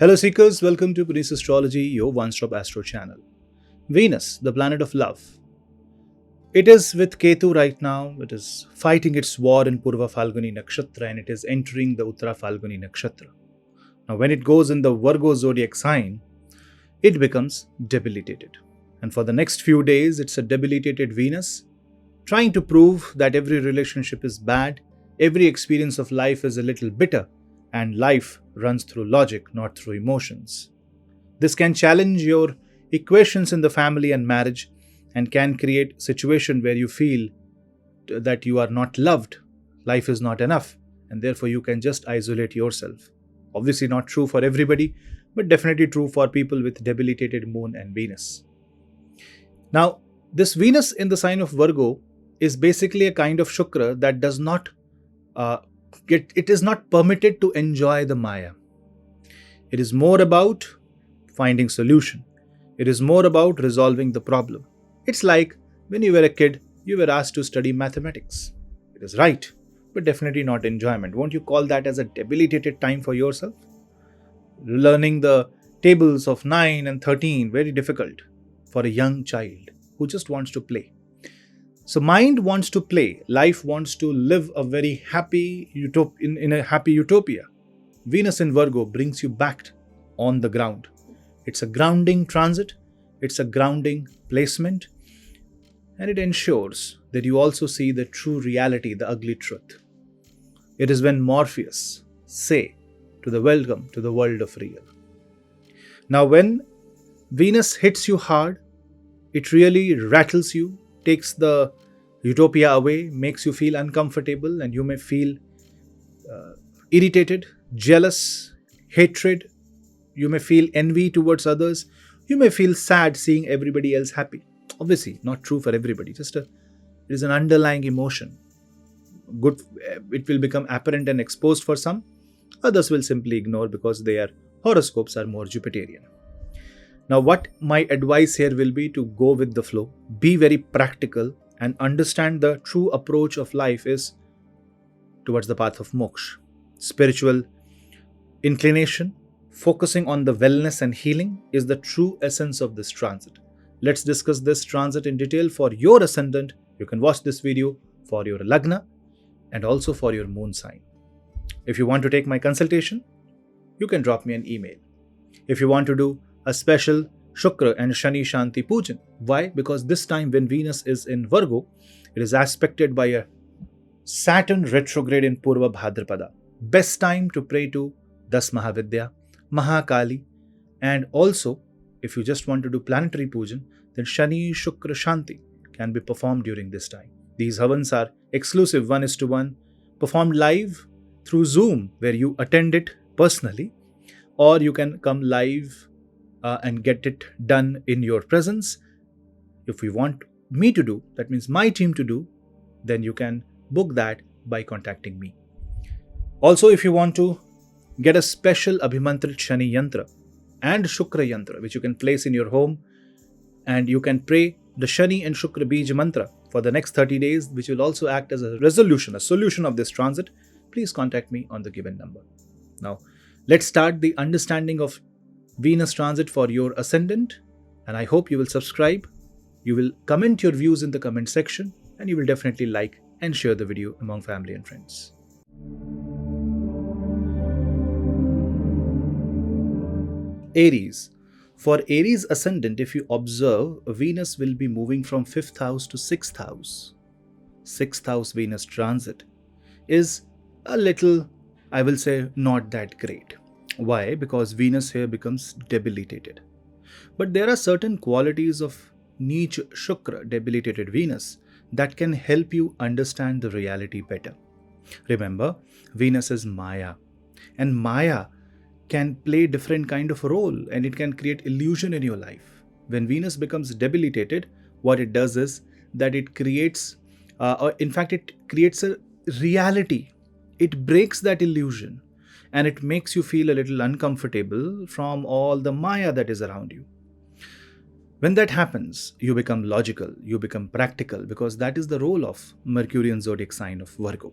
Hello seekers, welcome to Punneit Astrology, your one-stop Astro channel. Venus, the planet of love. It is with Ketu right now. It is fighting its war in Purva Falguni Nakshatra and it is entering the Uttara Falguni Nakshatra. Now when it goes in the Virgo zodiac sign, it becomes debilitated. And for the next few days, it's a debilitated Venus, trying to prove that every relationship is bad, every experience of life is a little bitter, and life runs through logic, not through emotions. This can challenge your equations in the family and marriage and can create a situation where you feel that you are not loved, life is not enough, and therefore you can just isolate yourself. Obviously not true for everybody, but definitely true for people with debilitated moon and Venus. Now, this Venus in the sign of Virgo is basically a kind of Shukra that does not it is not permitted to enjoy the Maya. It is more about finding solution. It is more about resolving the problem. It's like when you were a kid, you were asked to study mathematics. It is right, but definitely not enjoyment. Won't you call that as a debilitated time for yourself? Learning the tables of 9 and 13, very difficult for a young child who just wants to play. So mind wants to play, life wants to live a very happy in a happy utopia. Venus in Virgo brings you back on the ground. It's a grounding transit, it's a grounding placement, and it ensures that you also see the true reality, the ugly truth. It is when Morpheus say to the welcome to the world of real. Now when Venus hits you hard, it really rattles you, takes the utopia away, makes you feel uncomfortable, and you may feel irritated, jealous, hatred. You may feel envy towards others. You may feel sad seeing everybody else happy. Obviously, not true for everybody. It is an underlying emotion. Good, it will become apparent and exposed for some. Others will simply ignore because their horoscopes are more Jupiterian. Now, what my advice here will be to go with the flow, be very practical, and understand the true approach of life is towards the path of moksha. Spiritual inclination, focusing on the wellness and healing is the true essence of this transit. Let's discuss this transit in detail for your ascendant. You can watch this video for your lagna and also for your moon sign. If you want to take my consultation, you can drop me an email. If you want to do a special Shukra and Shani Shanti Pujan. Why? Because this time when Venus is in Virgo, it is aspected by a Saturn retrograde in Purva Bhadrapada. Best time to pray to Das Mahavidya, Mahakali, and also if you just want to do planetary pujan, then Shani Shukra Shanti can be performed during this time. These havans are exclusive 1:1, performed live through Zoom where you attend it personally, or you can come live and get it done in your presence. If you want me to do, that means my team to do, then you can book that by contacting me. Also, if you want to get a special Abhimantrit Shani Yantra and Shukra Yantra, which you can place in your home, and you can pray the Shani and Shukra Bij Mantra for the next 30 days, which will also act as a resolution, a solution of this transit, please contact me on the given number. Now, let's start the understanding of Venus transit for your ascendant, and I hope you will subscribe, you will comment your views in the comment section, and you will definitely like and share the video among family and friends. Aries. For Aries ascendant, if you observe, Venus will be moving from 5th house to 6th house. 6th house Venus transit is a little, I will say, not that great. Why? Because Venus here becomes debilitated. But there are certain qualities of Neech Shukra, debilitated Venus, that can help you understand the reality better. Remember, Venus is Maya, and Maya can play different kind of role and it can create illusion in your life. When Venus becomes debilitated, what it does is that it creates, it creates a reality. It breaks that illusion. And it makes you feel a little uncomfortable from all the Maya that is around you. When that happens, you become logical, you become practical, because that is the role of Mercurian zodiac sign of Virgo.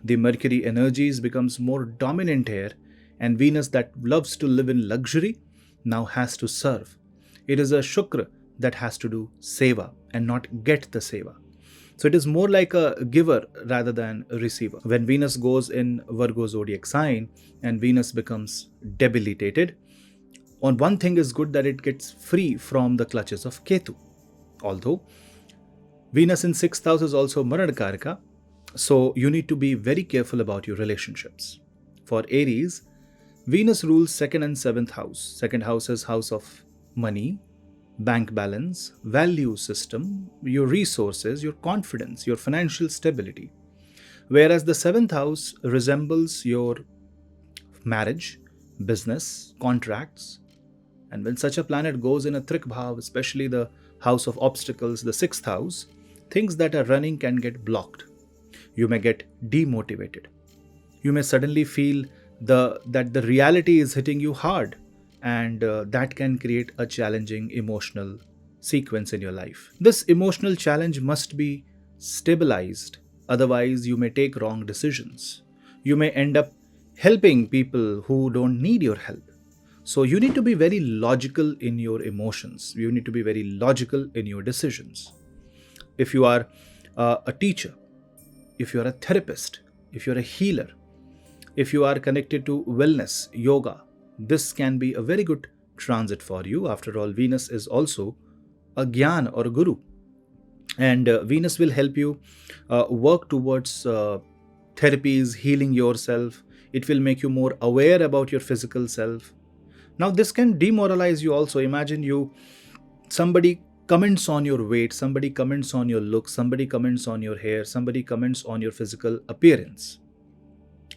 The Mercury energies becomes more dominant here And Venus, that loves to live in luxury, now has to serve. It is a Shukra that has to do seva and not get the seva. So it is more like a giver rather than a receiver. When Venus goes in Virgo zodiac sign and Venus becomes debilitated, on one thing is good, that it gets free from the clutches of Ketu. Although Venus in 6th house is also Marankarika, so you need to be very careful about your relationships. For Aries, Venus rules 2nd and 7th house. 2nd house is house of money, bank balance, value system, your resources, your confidence, your financial stability. Whereas the 7th house resembles your marriage, business, contracts. And when such a planet goes in a Trik Bhav, especially the house of obstacles, the 6th house, things that are running can get blocked. You may get demotivated. You may suddenly feel that the reality is hitting you hard, and that can create a challenging emotional sequence in your life. This emotional challenge must be stabilized, otherwise you may take wrong decisions. You may end up helping people who don't need your help. So you need to be very logical in your emotions. You need to be very logical in your decisions. If you are a teacher, if you are a therapist, if you're a healer, if you are connected to wellness, yoga, this can be a very good transit for you. After all, Venus is also a Gyan or a Guru. And Venus will help you work towards therapies, healing yourself. It will make you more aware about your physical self. Now, this can demoralize you also. Imagine somebody comments on your weight, somebody comments on your look, somebody comments on your hair, somebody comments on your physical appearance.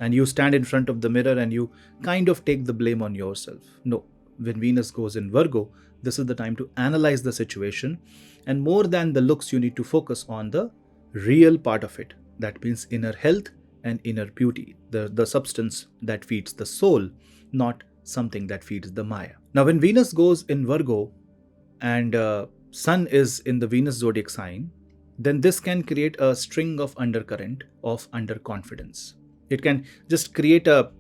And you stand in front of the mirror and you kind of take the blame on yourself. No, when Venus goes in Virgo, this is the time to analyze the situation. And more than the looks, you need to focus on the real part of it. That means inner health and inner beauty, the substance that feeds the soul, not something that feeds the Maya. Now, when Venus goes in Virgo and Sun is in the Venus zodiac sign, then this can create a string of undercurrent of underconfidence. It can just create a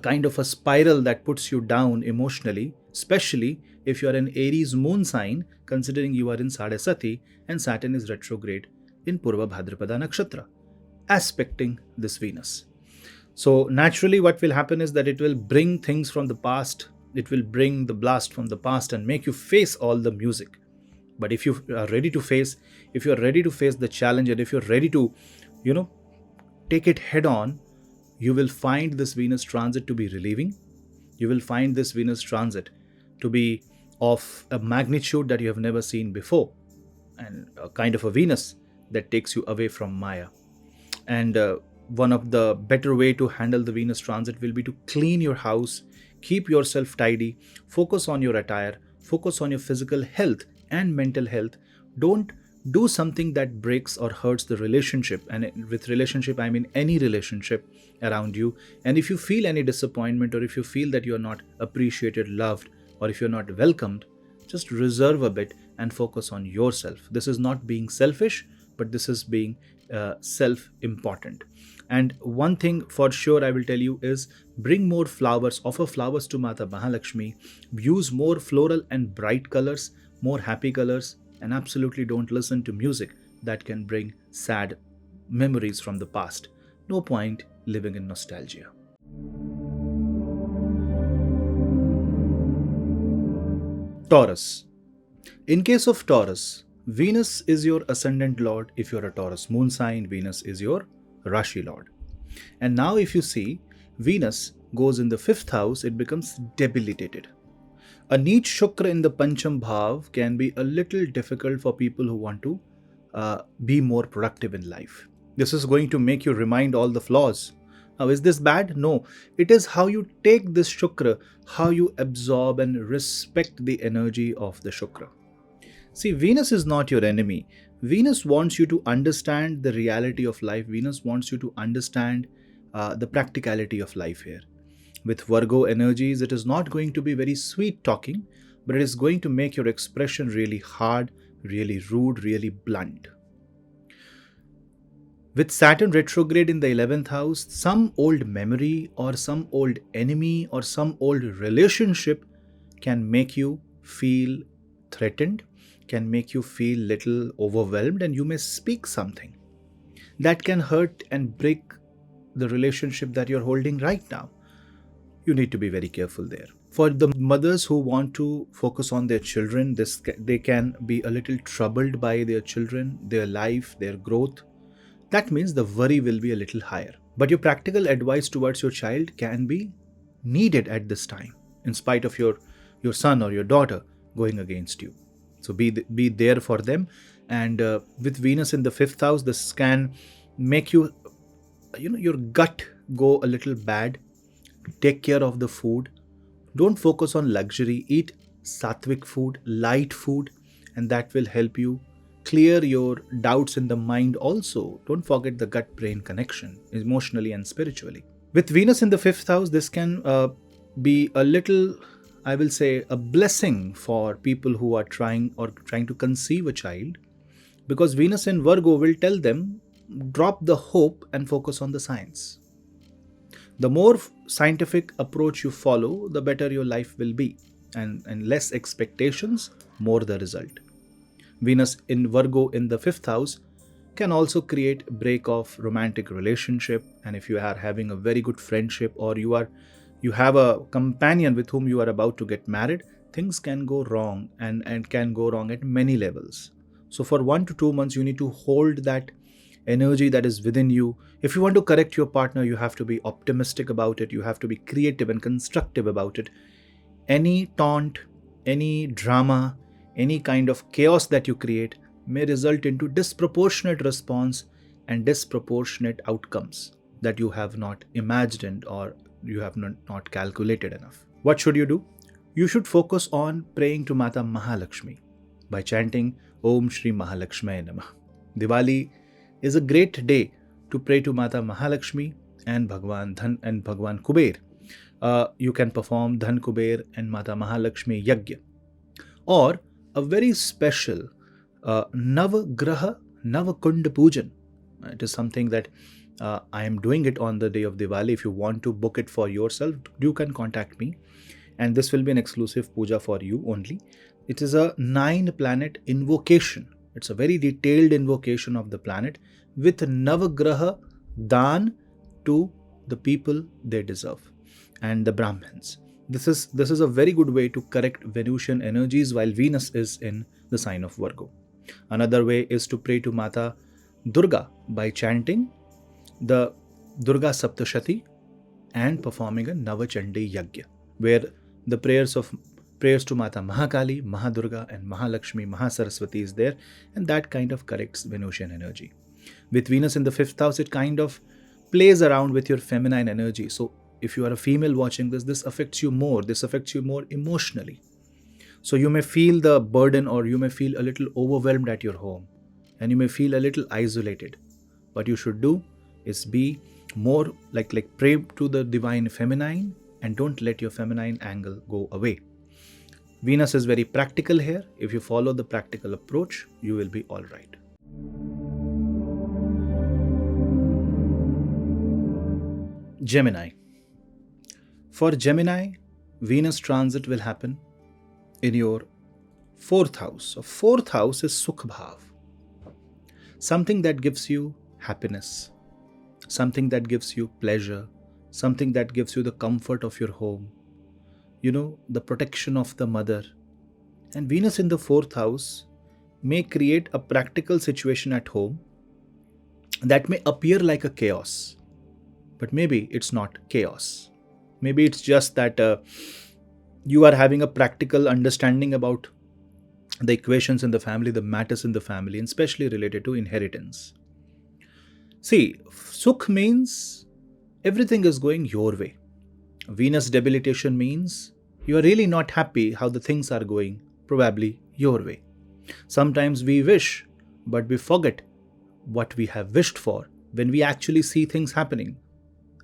kind of a spiral that puts you down emotionally, especially if you are an Aries moon sign, considering you are in Sadesati and Saturn is retrograde in Purva Bhadrapada Nakshatra, aspecting this Venus. So naturally what will happen is that it will bring things from the past, it will bring the blast from the past and make you face all the music. But if you are ready to face the challenge, and if you're ready to, take it head on, you will find this Venus transit to be relieving. You will find this Venus transit to be of a magnitude that you have never seen before, and a kind of a Venus that takes you away from Maya. And one of the better way to handle the Venus transit will be to clean your house, keep yourself tidy, focus on your attire, focus on your physical health and mental health. Don't do something that breaks or hurts the relationship. And with relationship, I mean any relationship around you. And if you feel any disappointment, or if you feel that you're not appreciated, loved, or if you're not welcomed, just reserve a bit and focus on yourself. This is not being selfish, but this is being self-important. And one thing for sure I will tell you is bring more flowers, offer flowers to Mata Mahalakshmi, use more floral and bright colors, more happy colors, and absolutely don't listen to music that can bring sad memories from the past. No point living in nostalgia. Taurus. In case of Taurus, Venus is your ascendant lord. If you're a Taurus moon sign, Venus is your Rashi lord. And now if you see, Venus goes in the 5th house, it becomes debilitated. A neat Shukra in the Pancham Bhav can be a little difficult for people who want to be more productive in life. This is going to make you remind all the flaws. Now, is this bad? No. It is how you take this Shukra, how you absorb and respect the energy of the Shukra. See, Venus is not your enemy. Venus wants you to understand the reality of life. Venus wants you to understand the practicality of life here. With Virgo energies, it is not going to be very sweet talking, but it is going to make your expression really hard, really rude, really blunt. With Saturn retrograde in the 11th house, some old memory or some old enemy or some old relationship can make you feel threatened, can make you feel little overwhelmed, and you may speak something that can hurt and break the relationship that you're holding right now. You need to be very careful there. For the mothers who want to focus on their children, they can be a little troubled by their children, their life, their growth. That means the worry will be a little higher. But your practical advice towards your child can be needed at this time, in spite of your son or your daughter going against you. So be there for them. And with Venus in the 5th house, this can make you, your gut go a little bad. Take care of the food. Don't focus on luxury. Eat sattvic food, light food, and that will help you clear your doubts in the mind also. Don't forget the gut-brain connection, emotionally and spiritually. With Venus in the 5th house, this can be a little, I will say, a blessing for people who are trying to conceive a child, because Venus in Virgo will tell them, drop the hope and focus on the science. The more scientific approach you follow, the better your life will be, and less expectations, more the result. Venus in Virgo in the 5th house can also create break of romantic relationship, and if you are having a very good friendship or you have a companion with whom you are about to get married, things can go wrong and can go wrong at many levels. So for 1 to 2 months, you need to hold that energy that is within you. If you want to correct your partner, you have to be optimistic about it. You have to be creative and constructive about it. Any taunt, any drama, any kind of chaos that you create may result into disproportionate response and disproportionate outcomes that you have not imagined or you have not calculated enough. What should you do? You should focus on praying to Mata Mahalakshmi by chanting Om Shri Mahalakshmi Namah. Diwali is a great day to pray to Mata Mahalakshmi and Bhagwan Dhan and Bhagwan Kuber. You can perform Dhan Kuber and Mata Mahalakshmi Yagya, or a very special Navagraha Navakund Pujan. It is something that I am doing it on the day of Diwali. If you want to book it for yourself, you can contact me, and this will be an exclusive puja for you only. It is a 9-planet invocation. It's a very detailed invocation of the planet with Navagraha Dan to the people they deserve and the Brahmins. This is a very good way to correct Venusian energies while Venus is in the sign of Virgo. Another way is to pray to Mata Durga by chanting the Durga Saptashati and performing a Navachandi Yagya, where the prayers to Mata Mahakali, Mahadurga and Mahalakshmi, Mahasaraswati is there, and that kind of corrects Venusian energy. With Venus in the 5th house, it kind of plays around with your feminine energy. So if you are a female watching this affects you more. This affects you more emotionally. So you may feel the burden, or you may feel a little overwhelmed at your home, and you may feel a little isolated. What you should do is be more like pray to the divine feminine, and don't let your feminine angle go away. Venus is very practical here. If you follow the practical approach, you will be all right. Gemini. For Gemini, Venus transit will happen in your 4th house. So 4th house is Sukh Bhav. Something that gives you happiness, something that gives you pleasure, something that gives you the comfort of your home, the protection of the mother. And Venus in the 4th house may create a practical situation at home that may appear like a chaos, but maybe it's not chaos. Maybe it's just that you are having a practical understanding about the equations in the family, the matters in the family, and especially related to inheritance. See, Sukh means everything is going your way. Venus debilitation means you are really not happy how the things are going, probably your way. Sometimes we wish, but we forget what we have wished for when we actually see things happening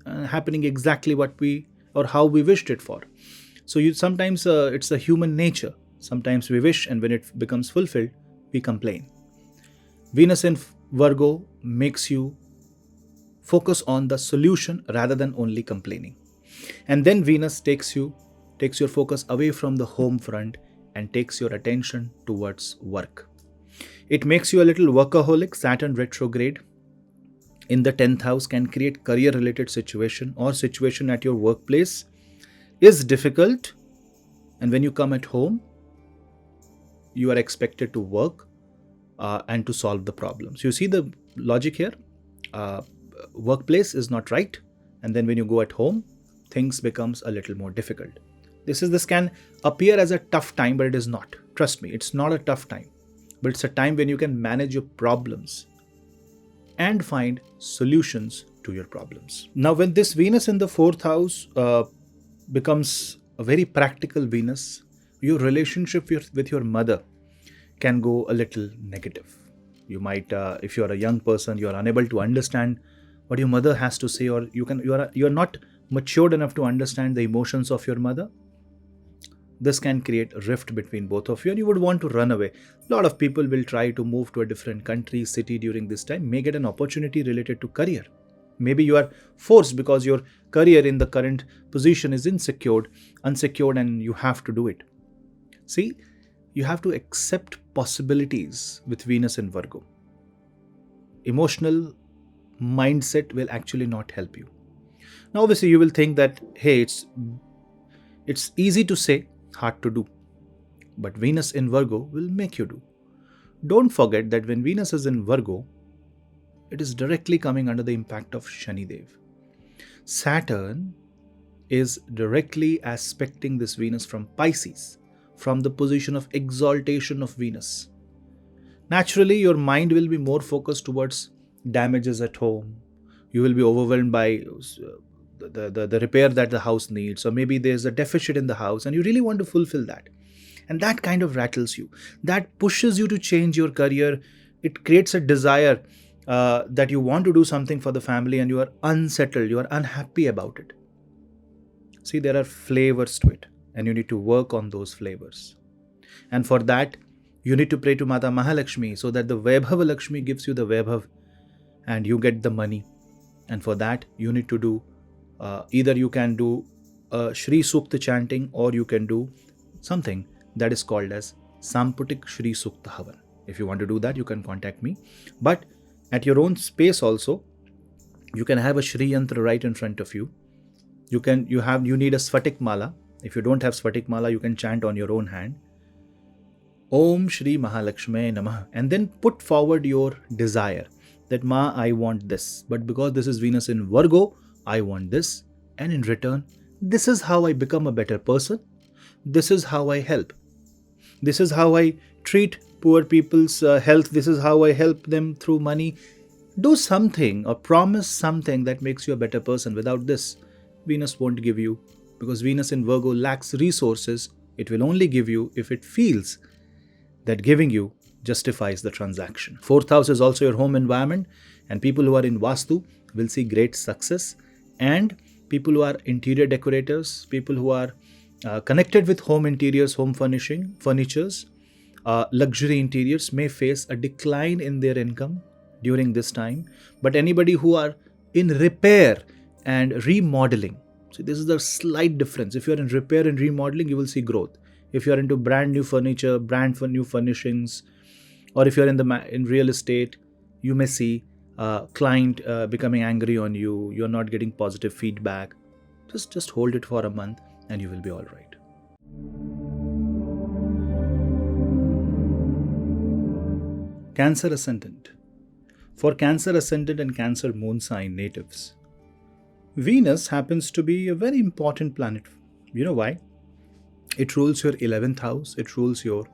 exactly what we or how we wished it for. So sometimes it's a human nature. Sometimes we wish, and when it becomes fulfilled, we complain. Venus in Virgo makes you Focus on the solution rather than only complaining. And then Venus takes your focus away from the home front and takes your attention towards work. It makes you a little workaholic. Saturn retrograde in the 10th house can create career related situation or situation at your workplace is difficult, and when you come at home you are expected to work and to solve the problems. You see the logic here. Workplace is not right, and then when you go at home things becomes a little more difficult. This can appear as a tough time, but it is not. Trust me, it's not a tough time, but it's a time when you can manage your problems and find solutions to your problems. Now, when this Venus in the 4th house becomes a very practical Venus, your relationship with your mother can go a little negative. You might, if you are a young person, you are unable to understand what your mother has to say, or you are not matured enough to understand the emotions of your mother. This can create a rift between both of you, and you would want to run away. A lot of people will try to move to a different country, city during this time, may get an opportunity related to career. Maybe you are forced because your career in the current position is unsecured, and you have to do it. See, you have to accept possibilities with Venus in Virgo. Emotional mindset will actually not help you. Now, obviously, you will think that, hey, it's easy to say, hard to do. But Venus in Virgo will make you do. Don't forget that when Venus is in Virgo, it is directly coming under the impact of Shani Dev. Saturn is directly aspecting this Venus from Pisces, from the position of exaltation of Venus. Naturally, your mind will be more focused towards damages at home. You will be overwhelmed by the repair that the house needs, or maybe there's a deficit in the house and you really want to fulfill that. And that kind of rattles you. That pushes you to change your career. It creates a desire that you want to do something for the family, and you are unsettled, you are unhappy about it. See, there are flavors to it, and you need to work on those flavors. And for that, you need to pray to Mata Mahalakshmi so that the Vaibhava Lakshmi gives you the Vaibhav and you get the money. And for that, you need to do either you can do Shri Sukta chanting, or you can do something that is called as Samputik Shri Sukta Havan. If you want to do that, you can contact me. But at your own space also, you can have a Shri Yantra right in front of you. You need a Svatik Mala. If you don't have Svatik Mala, you can chant on your own hand. Om Shri Mahalakshmi Namah. And then put forward your desire that Ma, I want this. But because this is Venus in Virgo, I want this. And in return, this is how I become a better person. This is how I help. This is how I treat poor people's health. This is how I help them through money. Do something or promise something that makes you a better person. Without this, Venus won't give you, because Venus in Virgo lacks resources. It will only give you if it feels that giving you justifies the transaction. 4th house is also your home environment, and people who are in Vastu will see great success, and people who are interior decorators, people who are connected with home interiors, home furnitures, luxury interiors may face a decline in their income during this time. But anybody who are in repair and remodeling, so this is the slight difference. If you are in repair and remodeling, you will see growth. If you are into brand new furniture, brand for new furnishings, or if you are in real estate, you may see client becoming angry on you. You are not getting positive feedback. Just hold it for a month and you will be all right. Cancer Ascendant. For Cancer Ascendant and Cancer Moon sign natives, Venus happens to be a very important planet. You know why? It rules your 11th house. It rules your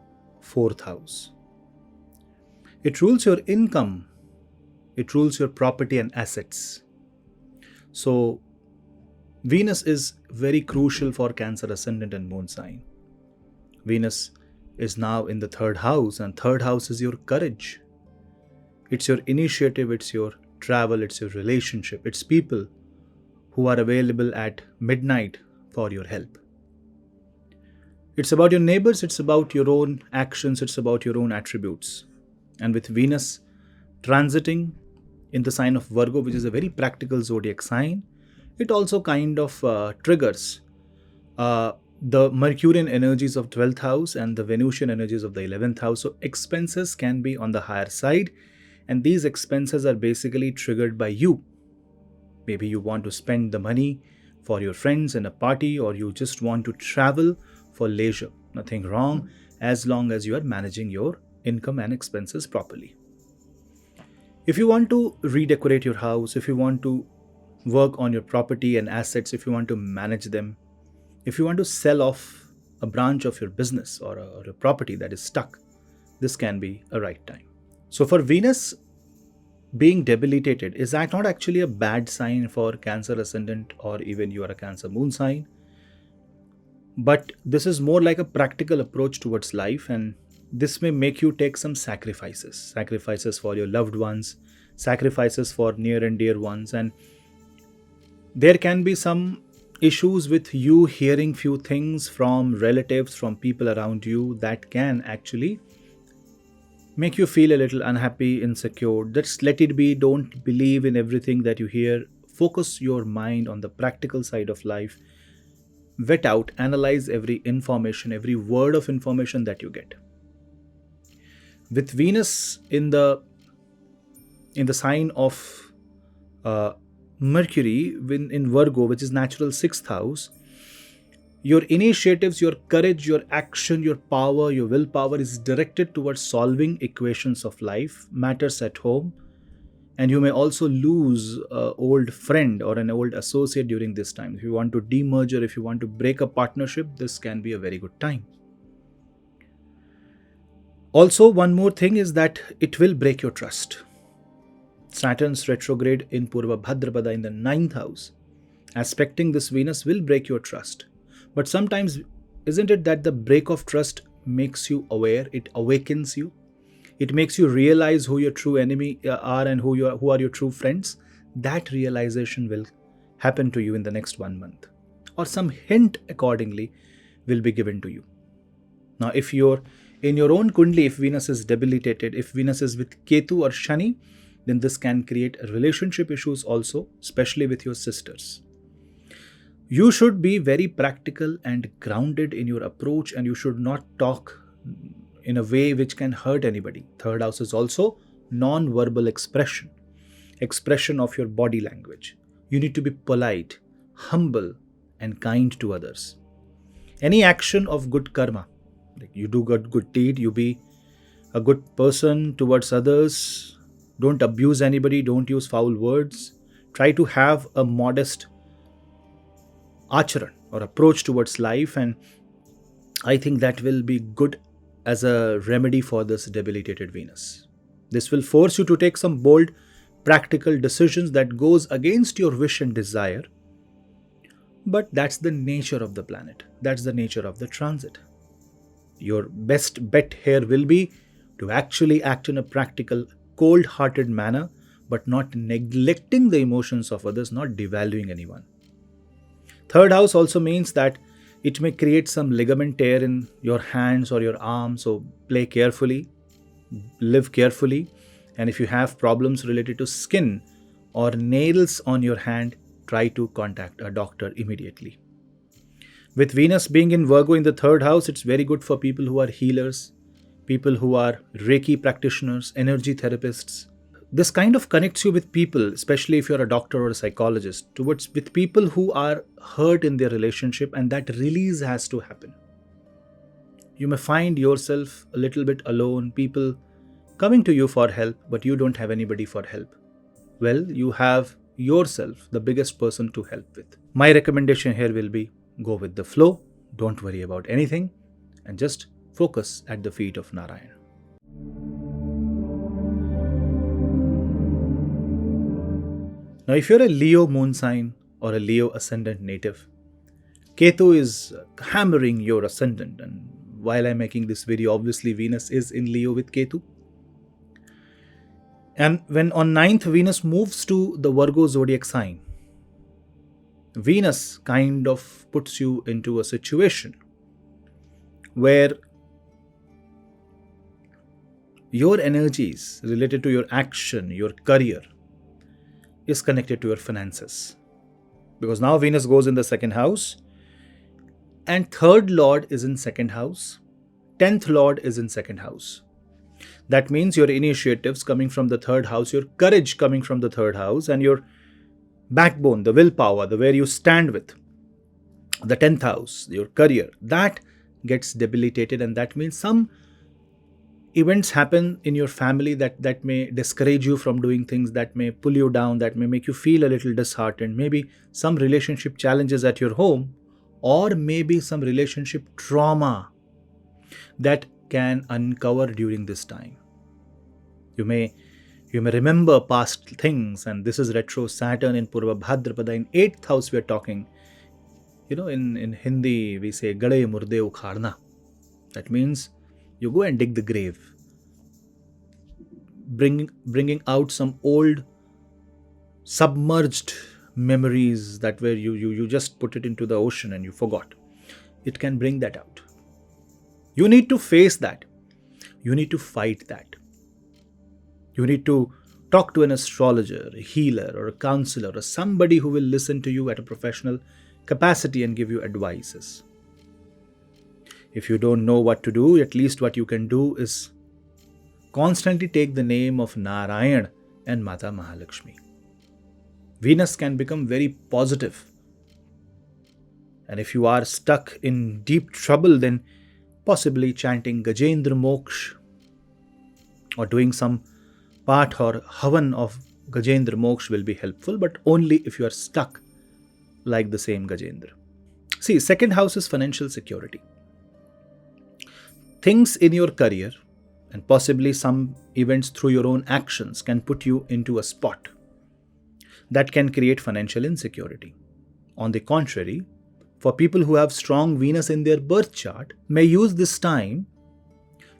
4th house. It rules your income. It rules your property and assets. So, Venus is very crucial for Cancer Ascendant and Moon sign. Venus is now in the 3rd house, and 3rd house is your courage. It's your initiative, it's your travel, it's your relationship, it's people who are available at midnight for your help. It's about your neighbors, it's about your own actions, it's about your own attributes. And with Venus transiting in the sign of Virgo, which is a very practical zodiac sign, it also kind of triggers the Mercurian energies of 12th house and the Venusian energies of the 11th house. So expenses can be on the higher side, and these expenses are basically triggered by you. Maybe you want to spend the money for your friends in a party, or you just want to travel for leisure. Nothing wrong as long as you are managing your income and expenses properly. If you want to redecorate your house, if you want to work on your property and assets, if you want to manage them, if you want to sell off a branch of your business or a property that is stuck, this can be a right time. So for Venus being debilitated, is that not actually a bad sign for Cancer ascendant, or even you are a Cancer moon sign? But this is more like a practical approach towards life, and this may make you take some sacrifices for your loved ones, sacrifices for near and dear ones, and there can be some issues with you hearing few things from relatives, from people around you, that can actually make you feel a little unhappy, insecure. Just let it be. Don't believe in everything that you hear. Focus your mind on the practical side of life. Vet out, analyze every information, every word of information that you get. With Venus in the sign of Mercury in Virgo, which is natural 6th house, your initiatives, your courage, your action, your power, your willpower is directed towards solving equations of life, matters at home, and you may also lose an old friend or an old associate during this time. If you want to demerge, or if you want to break a partnership, this can be a very good time. Also, one more thing is that it will break your trust. Saturn's retrograde in Purva Bhadrapada in the 9th house, aspecting this Venus, will break your trust. But sometimes, isn't it that the break of trust makes you aware, it awakens you, it makes you realize who your true enemy are and who are your true friends? That realization will happen to you in the next 1 month, or some hint accordingly will be given to you. Now, if you're in your own Kundli, if Venus is debilitated, if Venus is with Ketu or Shani, then this can create relationship issues also, especially with your sisters. You should be very practical and grounded in your approach, and you should not talk in a way which can hurt anybody. 3rd house is also non-verbal expression of your body language. You need to be polite, humble, and kind to others. Any action of good karma, like you do good deed, you be a good person towards others. Don't abuse anybody, don't use foul words. Try to have a modest acharan or approach towards life, and I think that will be good as a remedy for this debilitated Venus. This will force you to take some bold, practical decisions that goes against your wish and desire. But that's the nature of the planet. That's the nature of the transit. Your best bet here will be to actually act in a practical, cold-hearted manner, but not neglecting the emotions of others, not devaluing anyone. 3rd house also means that it may create some ligament tear in your hands or your arms, so play carefully, live carefully, and if you have problems related to skin or nails on your hand, try to contact a doctor immediately. With Venus being in Virgo in the 3rd house, it's very good for people who are healers, people who are Reiki practitioners, energy therapists. This kind of connects you with people, especially if you're a doctor or a psychologist, with people who are hurt in their relationship, and that release has to happen. You may find yourself a little bit alone, people coming to you for help, but you don't have anybody for help. Well, you have yourself, the biggest person to help with. My recommendation here will be go with the flow, don't worry about anything, and just focus at the feet of Narayan. Now, if you're a Leo moon sign or a Leo ascendant native, Ketu is hammering your ascendant, and while I'm making this video, obviously Venus is in Leo with Ketu. And when on 9th Venus moves to the Virgo zodiac sign, Venus kind of puts you into a situation where your energies related to your action, your career, is connected to your finances. Because now Venus goes in the second house, and third lord is in second house, 10th lord is in second house. That means your initiatives coming from the third house, your courage coming from the third house, and your backbone, the willpower, the where you stand with, the 10th house, your career, that gets debilitated. And that means some events happen in your family that may discourage you from doing things, that may pull you down, that may make you feel a little disheartened. Maybe some relationship challenges at your home, or maybe some relationship trauma that can uncover during this time. You may remember past things, and this is retro Saturn in Purva Bhadrapada in 8th house. We are talking, in Hindi we say Gade Murde Ukharna. That means you go and dig the grave, bringing out some old submerged memories that where you just put it into the ocean and you forgot. It can bring that out. You need to face that. You need to fight that. You need to talk to an astrologer, a healer, or a counselor, or somebody who will listen to you at a professional capacity and give you advices. If you don't know what to do, at least what you can do is constantly take the name of Narayan and Mata Mahalakshmi. Venus can become very positive. And if you are stuck in deep trouble, then possibly chanting Gajendra Moksha or doing some part or havan of Gajendra Moksha will be helpful, but only if you are stuck like the same Gajendra. See, second house is financial security. Things in your career and possibly some events through your own actions can put you into a spot that can create financial insecurity. On the contrary, for people who have strong Venus in their birth chart, may use this time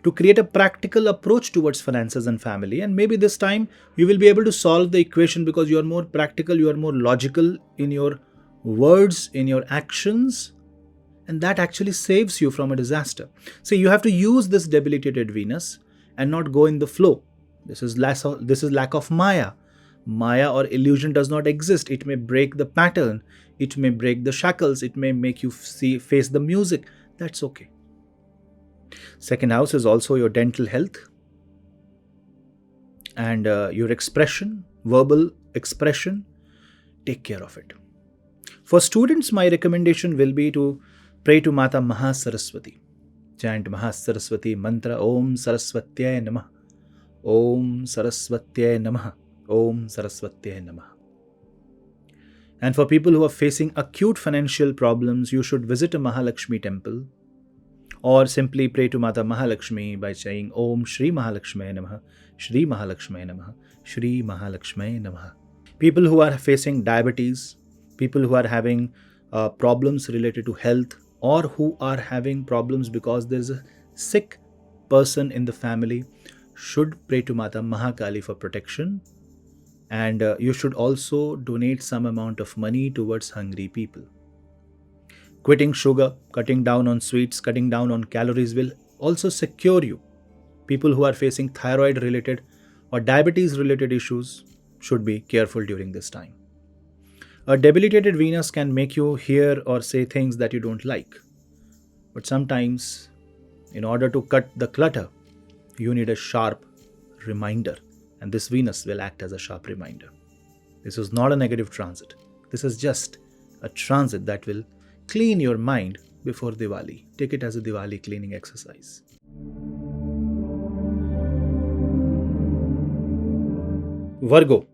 to create a practical approach towards finances and family. And maybe this time you will be able to solve the equation because you are more practical, you are more logical in your words, in your actions, and that actually saves you from a disaster. See, you have to use this debilitated Venus and not go in the flow. This is lack of Maya. Maya or illusion does not exist. It may break the pattern, it may break the shackles, it may make you face the music. That's okay. Second house is also your dental health and your expression, verbal expression. Take care of it. For students, my recommendation will be to pray to Mata Mahasaraswati. Chant Mahasaraswati mantra Om Saraswatyaya Namah. Om Saraswatyaya Namah. Om Saraswatyaya Namah. And for people who are facing acute financial problems, you should visit a Mahalakshmi temple or simply pray to Mata Mahalakshmi by saying Om Shri Mahalakshmi Namah, Shri Mahalakshmi Namah, Shri Mahalakshmi Namah. People who are facing diabetes, people who are having problems related to health, or who are having problems because there is a sick person in the family, should pray to Mata Mahakali for protection. And you should also donate some amount of money towards hungry people. Quitting sugar, cutting down on sweets, cutting down on calories will also secure you. People who are facing thyroid related or diabetes related issues should be careful during this time. A debilitated Venus can make you hear or say things that you don't like. But sometimes, in order to cut the clutter, you need a sharp reminder. And this Venus will act as a sharp reminder. This is not a negative transit. This is just a transit that will clean your mind before Diwali. Take it as a Diwali cleaning exercise. Virgo.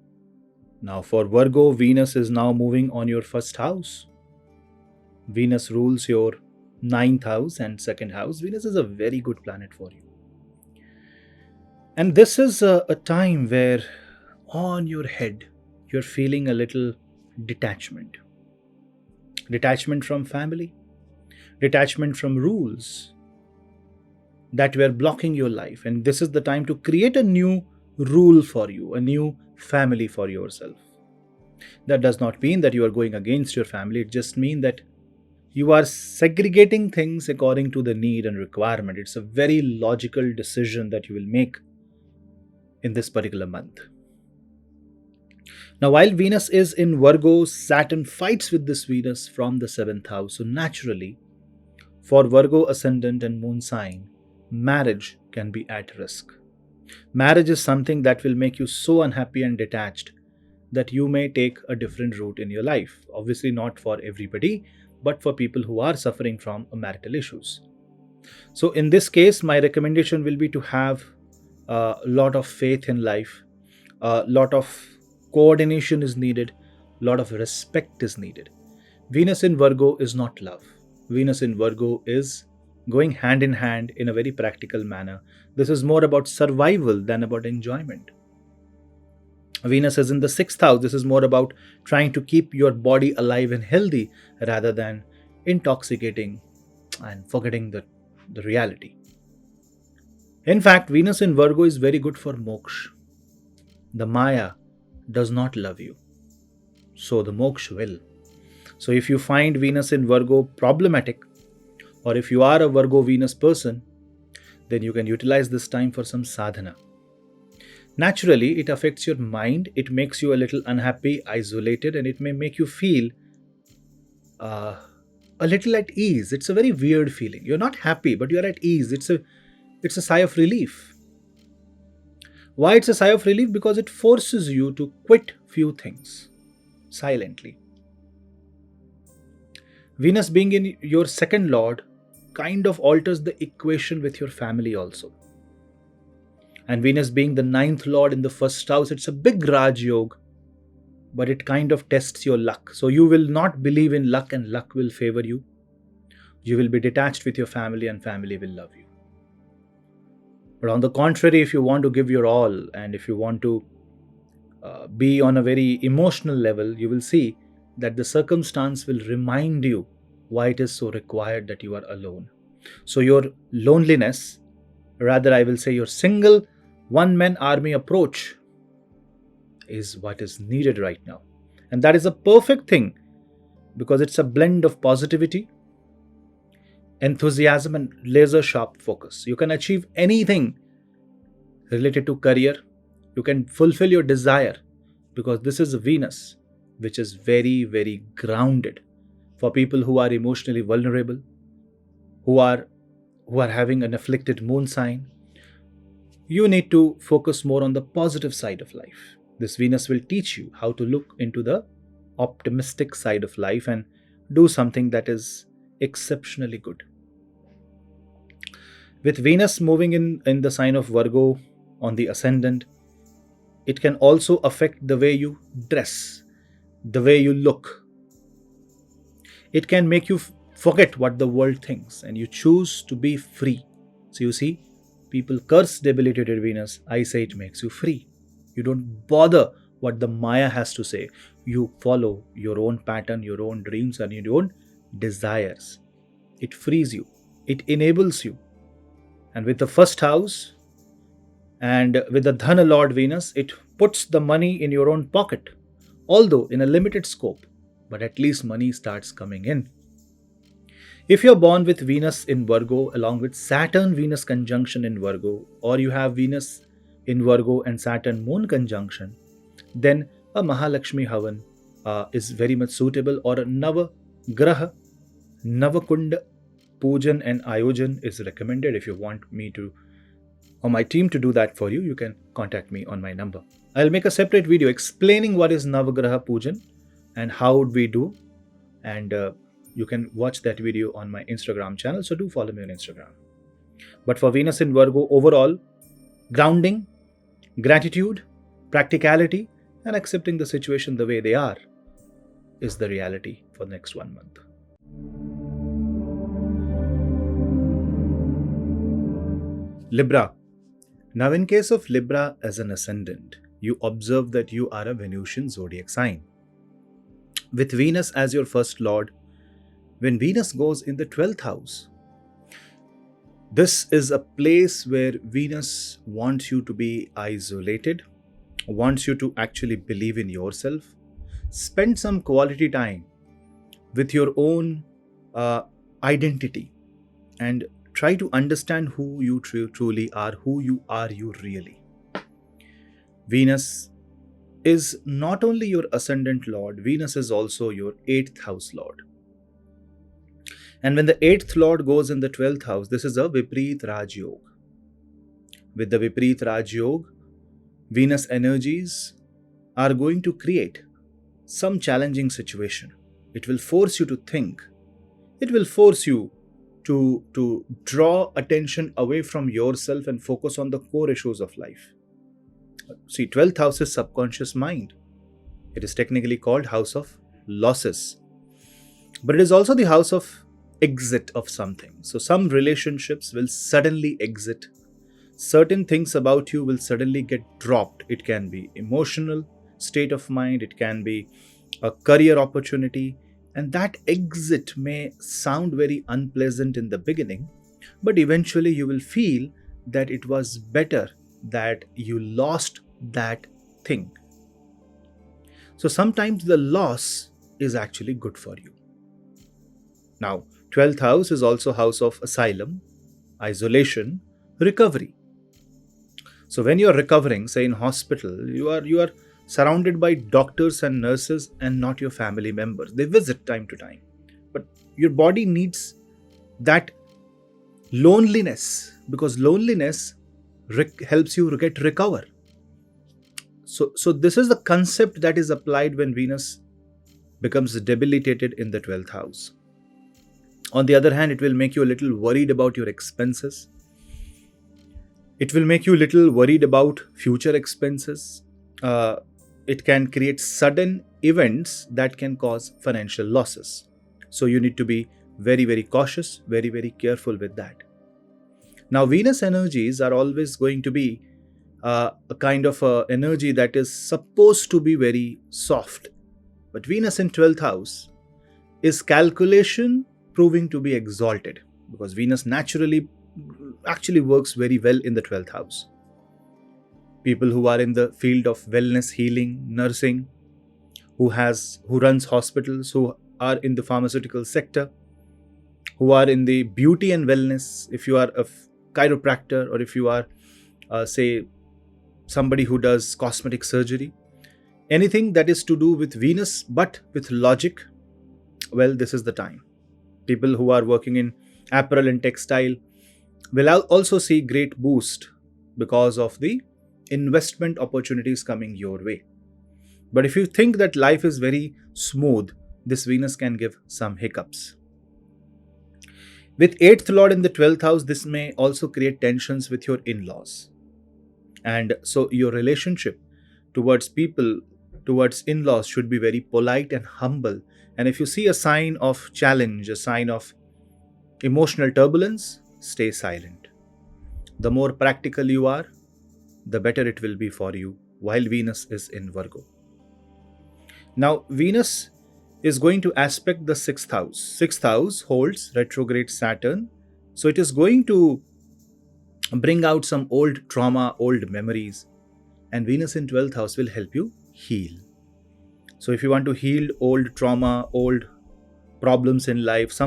Now for Virgo, Venus is now moving on your first house. Venus rules your 9th house and 2nd house. Venus is a very good planet for you. And this is a time where on your head, you're feeling a little detachment. Detachment from family, detachment from rules that were blocking your life. And this is the time to create a new rule for you, a new family for yourself. That does not mean that you are going against your family. It just means that you are segregating things according to the need and requirement. It's a very logical decision that you will make in this particular month. Now, while Venus is in Virgo, Saturn fights with this Venus from the 7th house. So, naturally, for Virgo ascendant and moon sign, marriage can be at risk. Marriage is something that will make you so unhappy and detached that you may take a different route in your life. Obviously, not for everybody, but for people who are suffering from marital issues. So, in this case, my recommendation will be to have a lot of faith in life, a lot of coordination is needed, a lot of respect is needed. Venus in Virgo is not love. Venus in Virgo is going hand in hand in a very practical manner. This is more about survival than about enjoyment. Venus is in the 6th house. This is more about trying to keep your body alive and healthy rather than intoxicating and forgetting the reality. In fact, Venus in Virgo is very good for moksha. The Maya does not love you, so the moksha will. So if you find Venus in Virgo problematic, or if you are a Virgo Venus person, then you can utilize this time for some sadhana. Naturally, it affects your mind, it makes you a little unhappy, isolated, and it may make you feel a little at ease. It's a very weird feeling. You're not happy, but you're at ease. It's a sigh of relief. Why it's a sigh of relief? Because it forces you to quit few things silently. Venus being in your second lord kind of alters the equation with your family also. And Venus being the 9th lord in the first house, it's a big Raj Yoga, but it kind of tests your luck. So you will not believe in luck and luck will favor you. You will be detached with your family and family will love you. But on the contrary, if you want to give your all and if you want to be on a very emotional level, you will see that the circumstance will remind you why it is so required that you are alone. So your loneliness, rather I will say your single one-man army approach is what is needed right now. And that is a perfect thing because it's a blend of positivity, enthusiasm and laser sharp focus. You can achieve anything related to career. You can fulfill your desire because this is Venus, which is very, very grounded for people who are emotionally vulnerable, who are having an afflicted moon sign. You need to focus more on the positive side of life. This Venus will teach you how to look into the optimistic side of life and do something that is exceptionally good. With Venus moving in the sign of Virgo on the ascendant, it can also affect the way you dress, the way you look. It can make you forget what the world thinks and you choose to be free. So you see, people curse debilitated Venus. I say it makes you free. You don't bother what the Maya has to say. You follow your own pattern, your own dreams and your own desires. It frees you. It enables you. And with the first house and with the Dhana Lord Venus, it puts the money in your own pocket. Although in a limited scope, but at least money starts coming in. If you're born with Venus in Virgo along with Saturn-Venus conjunction in Virgo, or you have Venus in Virgo and Saturn-Moon conjunction, then a Mahalakshmi Havan is very much suitable, or a Navagraha, Navakunda Pujan and Ayojan is recommended. If you want me to or my team to do that for you, you can contact me on my number. I'll make a separate video explaining what is Navagraha Pujan and how would we do, and you can watch that video on my Instagram channel, so do follow me on Instagram. But for Venus in Virgo, overall, grounding, gratitude, practicality, and accepting the situation the way they are is the reality for the next 1 month. Libra. Now, in case of Libra as an ascendant, you observe that you are a Venusian zodiac sign. With Venus as your first lord, when Venus goes in the 12th house, this is a place where Venus wants you to be isolated, wants you to actually believe in yourself, spend some quality time with your own identity and try to understand who you truly are, who you are you really. Venus is not only your ascendant lord, Venus is also your 8th house lord. And when the 8th lord goes in the 12th house, this is a Vipreet Raj Yoga. With the Vipreet Raj Yoga, Venus energies are going to create some challenging situation. It will force you to think. It will force you to draw attention away from yourself and focus on the core issues of life. See, 12th house is subconscious mind. It is technically called house of losses. But it is also the house of exit of something. So some relationships will suddenly exit. Certain things about you will suddenly get dropped. It can be emotional state of mind. It can be a career opportunity. And that exit may sound very unpleasant in the beginning, but eventually you will feel that it was better that you lost that thing. So sometimes the loss is actually good for you. Now, 12th house is also house of asylum, isolation, recovery. So when you are recovering, say in hospital, you are surrounded by doctors and nurses and not your family members. They visit time to time. But your body needs that loneliness, because loneliness helps you recover. So this is the concept that is applied when Venus becomes debilitated in the 12th house. On the other hand, it will make you a little worried about your expenses. It will make you a little worried about future expenses. It can create sudden events that can cause financial losses. So you need to be very, very cautious, very, very careful with that. Now, Venus energies are always going to be a kind of energy that is supposed to be very soft. But Venus in 12th house is calculation proving to be exalted, because Venus naturally actually works very well in the 12th house. People who are in the field of wellness, healing, nursing, who runs hospitals, who are in the pharmaceutical sector, who are in the beauty and wellness, if you are a chiropractor, or if you are say somebody who does cosmetic surgery, anything that is to do with Venus but with logic, well, this is the time. People who are working in apparel and textile will also see great boost because of the investment opportunities coming your way. But if you think that life is very smooth, this Venus can give some hiccups. With 8th Lord in the 12th house, this may also create tensions with your in-laws. And so your relationship towards people, towards in-laws, should be very polite and humble. And if you see a sign of challenge, a sign of emotional turbulence, stay silent. The more practical you are, the better it will be for you while Venus is in Virgo. Now, Venus is going to aspect the 6th house. 6th house holds retrograde Saturn. So it is going to bring out some old trauma, old memories. And Venus in 12th house will help you heal. So if you want to heal old trauma, old problems in life,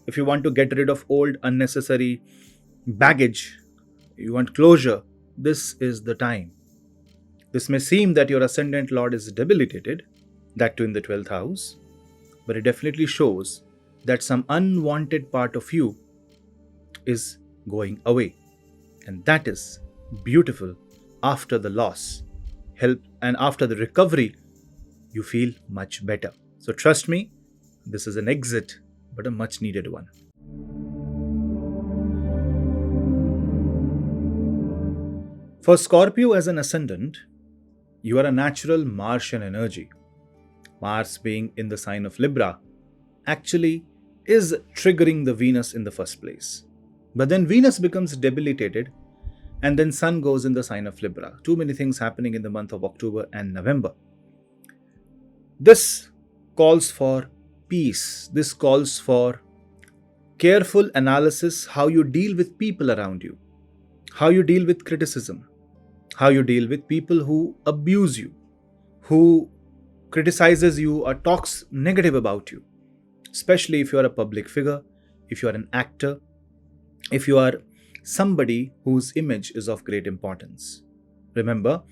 if you want to get rid of old unnecessary baggage, you want closure, this is the time. This may seem that your ascendant lord is debilitated, that too in the 12th house, but it definitely shows that some unwanted part of you is going away. And that is beautiful. After the loss, help, and after the recovery, you feel much better. So trust me, this is an exit, but a much needed one. For Scorpio as an ascendant, you are a natural Martian energy. Mars being in the sign of Libra actually is triggering the Venus in the first place. But then Venus becomes debilitated, and then Sun goes in the sign of Libra. Too many things happening in the month of October and November. This calls for peace. This calls for careful analysis, how you deal with people around you, how you deal with criticism, how you deal with people who abuse you, who criticizes you or talks negative about you, especially if you are a public figure, if you are an actor, if you are somebody whose image is of great importance. Remember,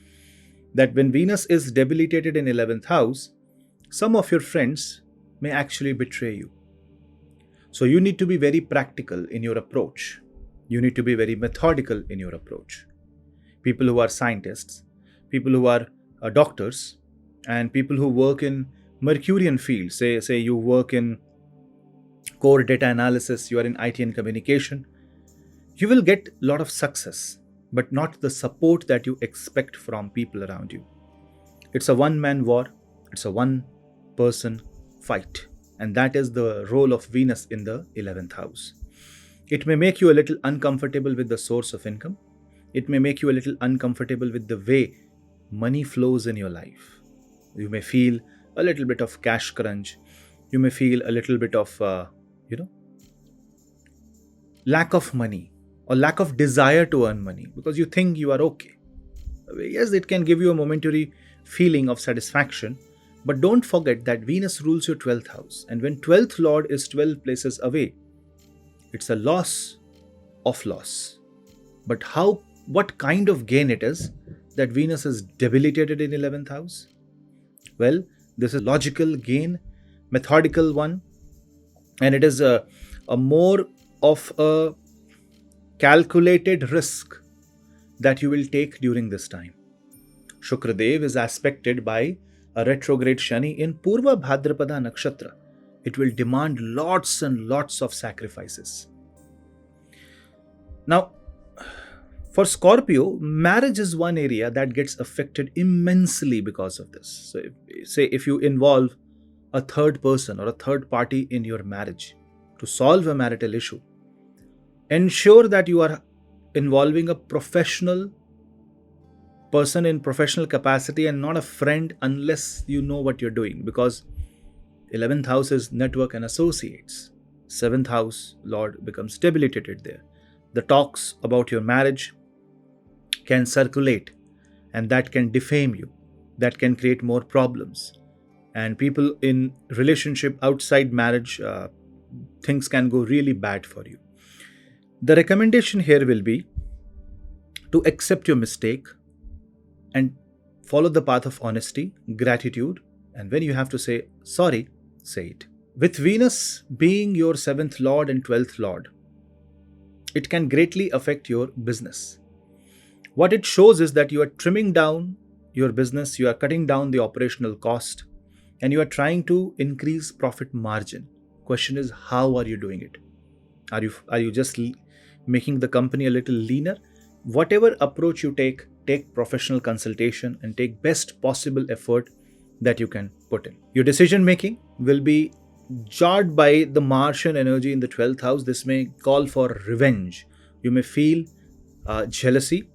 that when Venus is debilitated in 11th house, some of your friends may actually betray you. So you need to be very practical in your approach. You need to be very methodical in your approach. People who are scientists, people who are doctors, and people who work in Mercurian fields, say you work in core data analysis, you are in IT and communication, you will get a lot of success, but not the support that you expect from people around you. It's a one-man war, it's a one-person fight, and that is the role of Venus in the 11th house. It may make you a little uncomfortable with the source of income. It may make you a little uncomfortable with the way money flows in your life. You may feel a little bit of cash crunch. You may feel a little bit of, lack of money or lack of desire to earn money because you think you are okay. Yes, it can give you a momentary feeling of satisfaction, but don't forget that Venus rules your 12th house. And when 12th Lord is 12 places away, it's a loss of loss. But what kind of gain it is that Venus is debilitated in 11th house? Well, this is logical gain, methodical one, and it is a more of a calculated risk that you will take during this time. Shukradev is aspected by a retrograde Shani in Purva Bhadrapada Nakshatra. It will demand lots and lots of sacrifices. Now, for Scorpio, marriage is one area that gets affected immensely because of this. So, if you involve a third person or a third party in your marriage to solve a marital issue, ensure that you are involving a professional person in professional capacity and not a friend unless you know what you're doing, because 11th house is network and associates. 7th house Lord becomes debilitated there. The talks about your marriage can circulate, and that can defame you, that can create more problems. And people in relationship outside marriage, things can go really bad for you. The recommendation here will be to accept your mistake and follow the path of honesty, gratitude, and when you have to say sorry, say it. With Venus being your 7th Lord and 12th Lord, it can greatly affect your business. What it shows is that you are trimming down your business, you are cutting down the operational cost, and you are trying to increase profit margin. Question is, how are you doing it? Are you just making the company a little leaner? Whatever approach you take professional consultation and take best possible effort that you can put in. Your decision making will be jarred by the Martian energy in the 12th house. This may call for revenge. You may feel jealousy,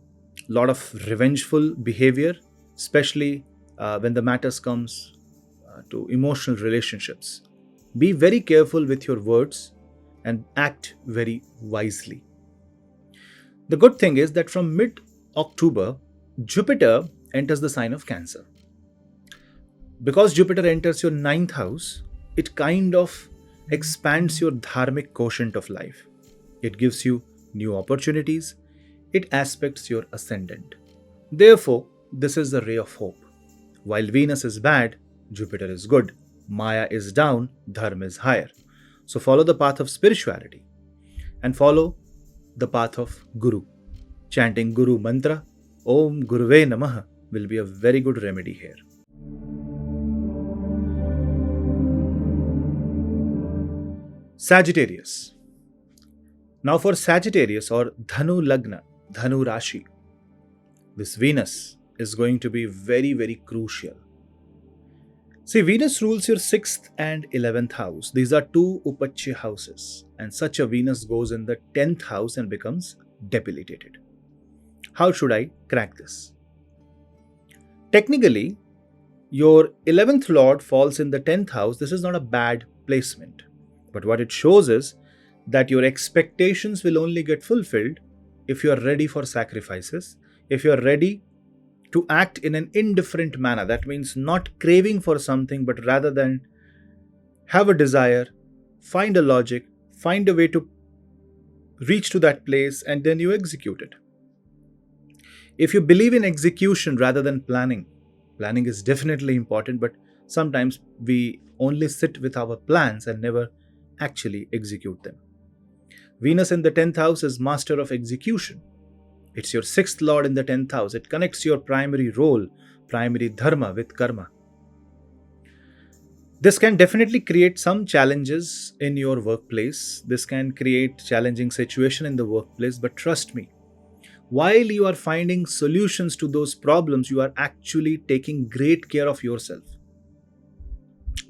a lot of revengeful behavior, especially when the matters comes to emotional relationships. Be very careful with your words and act very wisely. The good thing is that from mid-October, Jupiter enters the sign of Cancer. Because Jupiter enters your 9th house, it kind of expands your dharmic quotient of life. It gives you new opportunities. It aspects your ascendant. Therefore, this is the ray of hope. While Venus is bad, Jupiter is good. Maya is down, Dharma is higher. So follow the path of spirituality and follow the path of Guru. Chanting Guru mantra, Om Guruve Namaha, will be a very good remedy here. Sagittarius. Now for Sagittarius or Dhanu Lagna, Dhanu Rashi, this Venus is going to be very, very crucial. See, Venus rules your 6th and 11th house. These are two Upachya houses, and such a Venus goes in the 10th house and becomes debilitated. How should I crack this? Technically, your 11th Lord falls in the 10th house. This is not a bad placement. But what it shows is that your expectations will only get fulfilled if you are ready for sacrifices, if you are ready to act in an indifferent manner. That means not craving for something, but rather than have a desire, find a logic, find a way to reach to that place, and then you execute it. If you believe in execution rather than planning, Planning is definitely important, but sometimes we only sit with our plans and never actually execute them. Venus in the 10th house is master of execution. It's your sixth lord in the 10th house. It connects your primary role, primary dharma with karma. This can definitely create some challenges in your workplace. This can create challenging situation in the workplace, but trust me, while you are finding solutions to those problems, you are actually taking great care of yourself.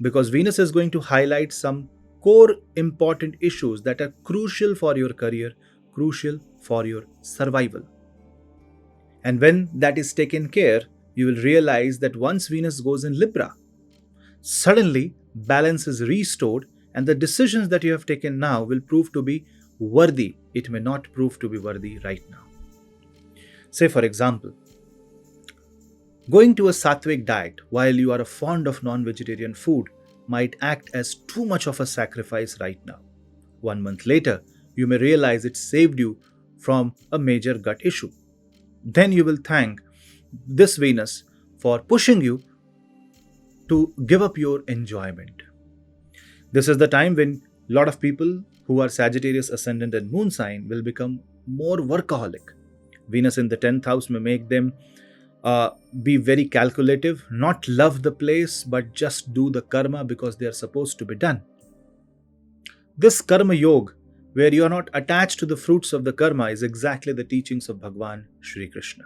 Because Venus is going to highlight some core important issues that are crucial for your career, crucial for your survival. And when that is taken care, you will realize that once Venus goes in Libra, suddenly balance is restored and the decisions that you have taken now will prove to be worthy. It may not prove to be worthy right now. Say, for example, going to a sattvic diet while you are fond of non-vegetarian food might act as too much of a sacrifice right now. 1 month later, you may realize it saved you from a major gut issue. Then you will thank this Venus for pushing you to give up your enjoyment. This is the time when a lot of people who are Sagittarius ascendant and moon sign will become more workaholic. Venus in the 10th house may make them be very calculative, not love the place, but just do the karma because they are supposed to be done. This karma yoga, where you are not attached to the fruits of the karma, is exactly the teachings of Bhagwan Shri Krishna.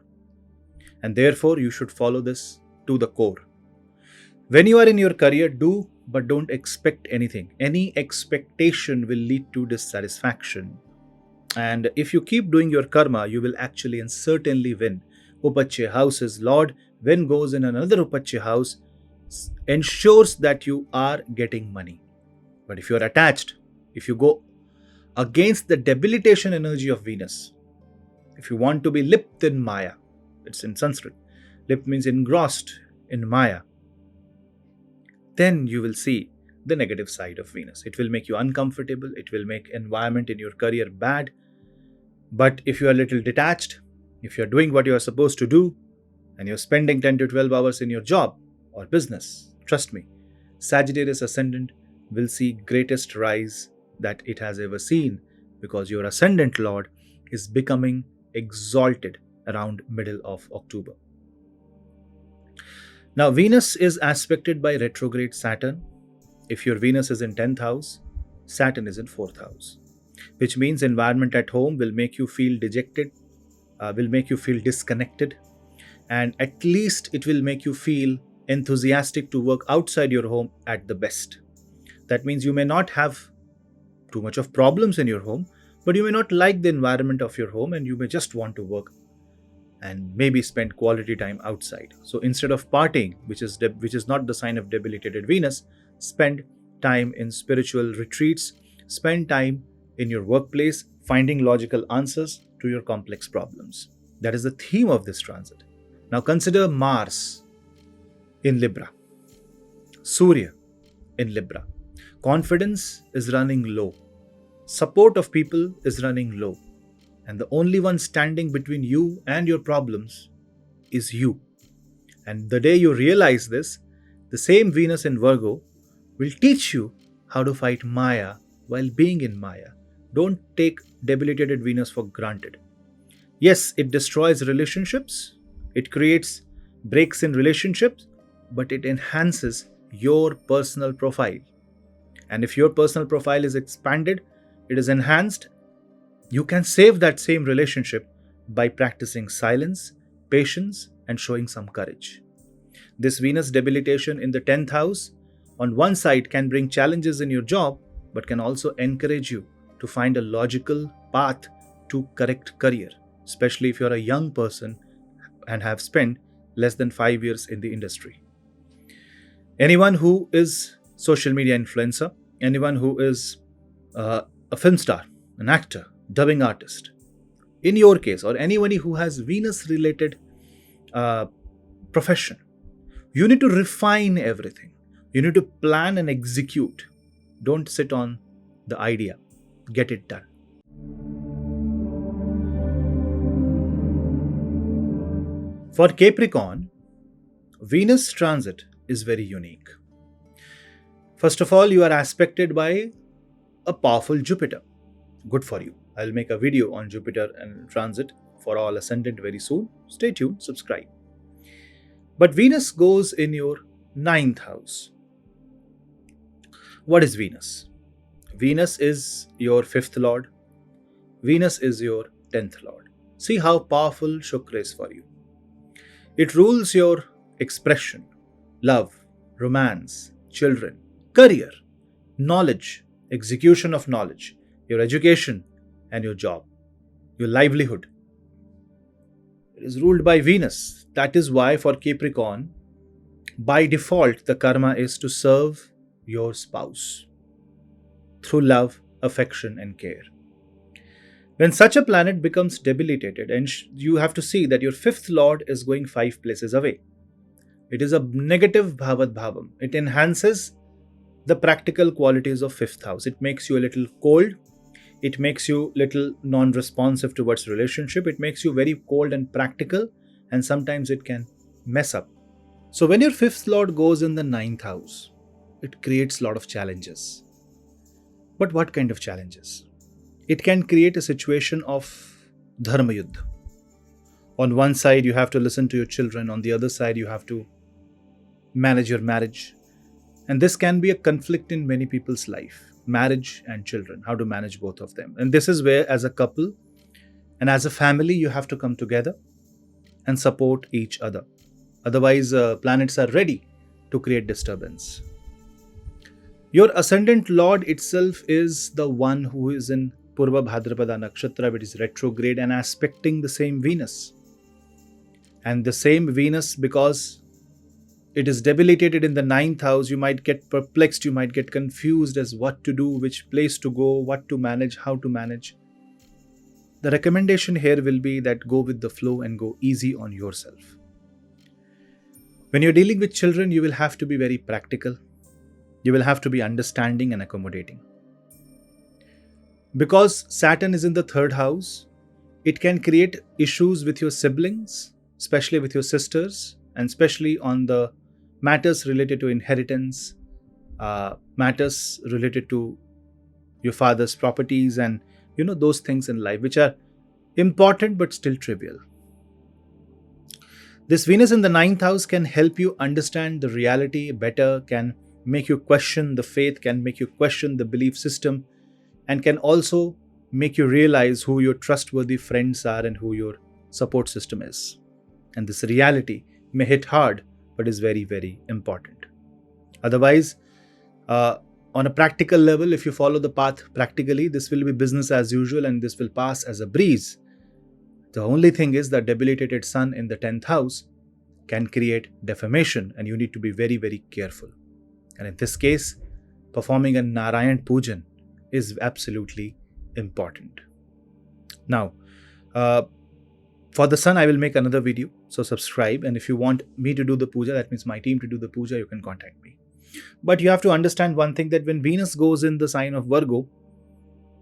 And therefore, you should follow this to the core. When you are in your career, do but don't expect anything. Any expectation will lead to dissatisfaction. And if you keep doing your karma, you will actually and certainly win. Upache house's Lord, when goes in another Upache house, ensures that you are getting money. But if you are attached, if you go against the debilitation energy of Venus, if you want to be lipt in Maya, it's in Sanskrit, lipt means engrossed in Maya, then you will see the negative side of Venus. It will make you uncomfortable, it will make environment in your career bad. But if you are a little detached, if you are doing what you are supposed to do, and you're spending 10 to 12 hours in your job or business, trust me, Sagittarius ascendant will see greatest rise that it has ever seen, because your ascendant lord is becoming exalted around middle of October. Now, Venus is aspected by retrograde Saturn. If your Venus is in 10th house, Saturn is in 4th house, which means environment at home will make you feel dejected, will make you feel disconnected, and at least it will make you feel enthusiastic to work outside your home at the best. That means you may not have too much of problems in your home, but you may not like the environment of your home and you may just want to work and maybe spend quality time outside. So instead of partying, which is not the sign of debilitated Venus, spend time in spiritual retreats, spend time in your workplace finding logical answers to your complex problems. That is the theme of this transit. Now consider Mars in Libra, Surya in Libra. Confidence is running low. Support of people is running low. And the only one standing between you and your problems is you. And the day you realize this, the same Venus in Virgo will teach you how to fight Maya while being in Maya. Don't take debilitated Venus for granted. Yes, it destroys relationships, it creates breaks in relationships, but it enhances your personal profile. And if your personal profile is expanded, it is enhanced, you can save that same relationship by practicing silence, patience, and showing some courage. This Venus debilitation in the 10th house, on one side, can bring challenges in your job, but can also encourage you to find a logical path to correct career, especially if you're a young person and have spent less than 5 years in the industry. Anyone who is social media influencer, anyone who is a film star, an actor, dubbing artist, in your case, or anybody who has Venus related profession, you need to refine everything. You need to plan and execute. Don't sit on the idea. Get it done. For Capricorn, Venus transit is very unique. First of all, you are aspected by a powerful Jupiter. Good for you. I'll make a video on Jupiter and transit for all ascendant very soon. Stay tuned, subscribe. But Venus goes in your 9th house. What is Venus? Venus is your 5th lord. Venus is your 10th lord. See how powerful Shukra is for you. It rules your expression, love, romance, children, career, knowledge, execution of knowledge, your education and your job, your livelihood. It is ruled by Venus. That is why for Capricorn, by default, the karma is to serve your spouse through love, affection and care. When such a planet becomes debilitated, and you have to see that your 5th lord is going 5 places away. It is a negative bhavat bhavam. It enhances the practical qualities of 5th house. It makes you a little cold. It makes you little non-responsive towards relationship. It makes you very cold and practical, and sometimes it can mess up. So when your 5th lord goes in the 9th house, it creates a lot of challenges. But what kind of challenges? It can create a situation of dharma yuddha. On one side, you have to listen to your children. On the other side, you have to manage your marriage. And this can be a conflict in many people's life. Marriage and children, how to manage both of them. And this is where, as a couple and as a family, you have to come together and support each other. Otherwise, planets are ready to create disturbance. Your ascendant lord itself is the one who is in Purva Bhadrapada Nakshatra, which is retrograde and aspecting the same Venus. And the same Venus, because it is debilitated in the 9th house, you might get perplexed, you might get confused as what to do, which place to go, what to manage, how to manage. The recommendation here will be that go with the flow and go easy on yourself. When you're dealing with children, you will have to be very practical. You will have to be understanding and accommodating. Because Saturn is in the 3rd house, it can create issues with your siblings, especially with your sisters, and especially on the matters related to inheritance, matters related to your father's properties, and those things in life which are important but still trivial. This Venus in the 9th house can help you understand the reality better, can make you question the faith, can make you question the belief system, and can also make you realize who your trustworthy friends are and who your support system is. And this reality may hit hard, but is very, very important. Otherwise, on a practical level, if you follow the path practically, this will be business as usual and this will pass as a breeze. The only thing is that debilitated sun in the 10th house can create defamation, and you need to be very, very careful. And in this case, performing a Narayan Pujan is absolutely important. Now, for the sun, I will make another video. So subscribe. And if you want me to do the puja, that means my team to do the puja, you can contact me. But you have to understand one thing, that when Venus goes in the sign of Virgo,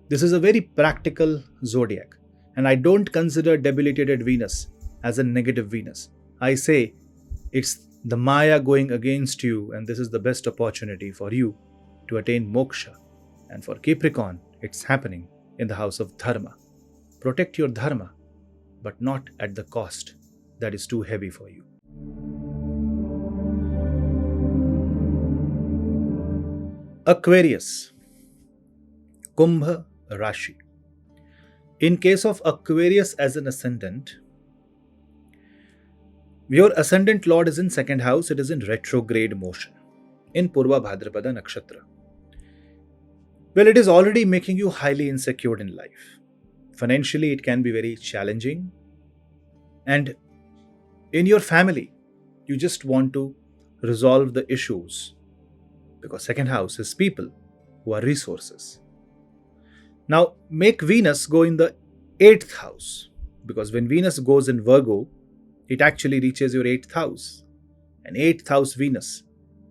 this is a very practical zodiac. And I don't consider debilitated Venus as a negative Venus. I say it's the Maya going against you, and this is the best opportunity for you to attain moksha. And for Capricorn, it's happening in the house of Dharma. Protect your Dharma, but not at the cost that is too heavy for you. Aquarius, Kumbha Rashi. In case of Aquarius as an ascendant, your ascendant lord is in 2nd house, it is in retrograde motion, in Purva Bhadrapada Nakshatra. Well, it is already making you highly insecure in life. Financially, it can be very challenging. And in your family, you just want to resolve the issues, because 2nd house is people who are resources. Now, make Venus go in the 8th house, because when Venus goes in Virgo, it actually reaches your 8th house. And 8th house Venus